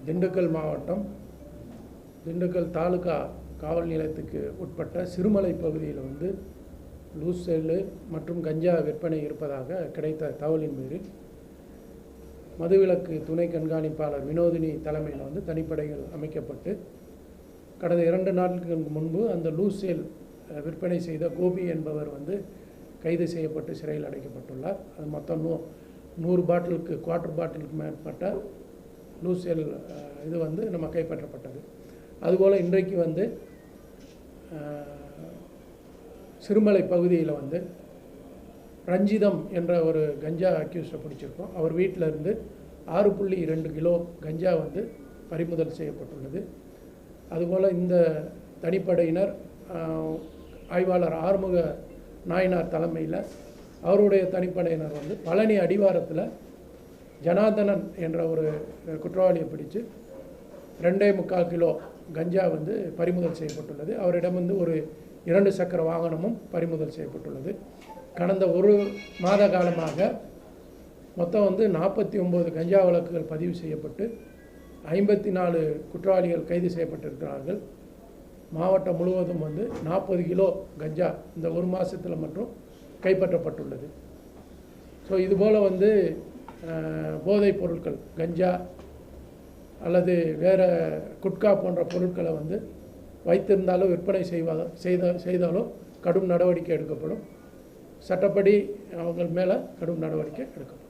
திண்டுக்கல் மாவட்டம் திண்டுக்கல் தாலுகா காவல் நிலையத்துக்கு உட்பட்ட சிறுமலை பகுதியில் வந்து லூஸ் செல்லு மற்றும் கஞ்சா விற்பனை இருப்பதாக கிடைத்த தகவலின் பேரில் மதுவிலக்கு துணை கண்காணிப்பாளர் வினோதினி தலைமையில் வந்து தனிப்படைகள் அமைக்கப்பட்டு கடந்த 2 நாட்களுக்கு முன்பு அந்த லூஸ் சேல் விற்பனை செய்த கோபி என்பவர் வந்து கைது செய்யப்பட்டு சிறையில் அடைக்கப்பட்டுள்ளார். அது மொத்தம் 100 பாட்டிலுக்கு குவார்ட்டர் பாட்டிலுக்கு மேற்பட்ட லூஸ் சேல் இது வந்து நம்ம கைப்பற்றப்பட்டது. அதுபோல் இன்றைக்கு வந்து சிறுமலை பகுதியில் வந்து ரஞ்சிதம் என்ற ஒரு கஞ்சா அக்யூஸ்டை பிடிச்சிருக்கோம். அவர் வீட்டில் இருந்து 6.2 கிலோ கஞ்சா வந்து பறிமுதல் செய்யப்பட்டுள்ளது. அதுபோல் இந்த தனிப்படையினர் ஆய்வாளர் ஆறுமுக நாயனார் தலைமையில் அவருடைய தனிப்படையினர் வந்து பழனி அடிவாரத்தில் ஜனார்தனன் என்ற ஒரு குற்றவாளியை பிடித்து 2.25 கிலோ கஞ்சா வந்து பறிமுதல் செய்யப்பட்டுள்ளது. அவரிடம் வந்து ஒரு 2 சக்கர வாகனமும் பறிமுதல் செய்யப்பட்டுள்ளது. கடந்த 1 மாத காலமாக மொத்தம் வந்து 49 கஞ்சா வழக்குகள் பதிவு செய்யப்பட்டு 54 குற்றவாளிகள் கைது செய்யப்பட்டிருக்கிறார்கள். மாவட்டம் முழுவதும் வந்து 40 கிலோ கஞ்சா இந்த 1 மாதத்தில் மட்டும் கைப்பற்றப்பட்டுள்ளது. ஸோ இதுபோல் வந்து போதைப் பொருட்கள் கஞ்சா அல்லது வேறு குட்கா போன்ற பொருட்களை வந்து வைத்திருந்தாலும் விற்பனை செய்தாலும் கடும் நடவடிக்கை எடுக்கப்படும். சட்டப்படி அவங்க மேலே கடும் நடவடிக்கை எடுக்கப்படும்.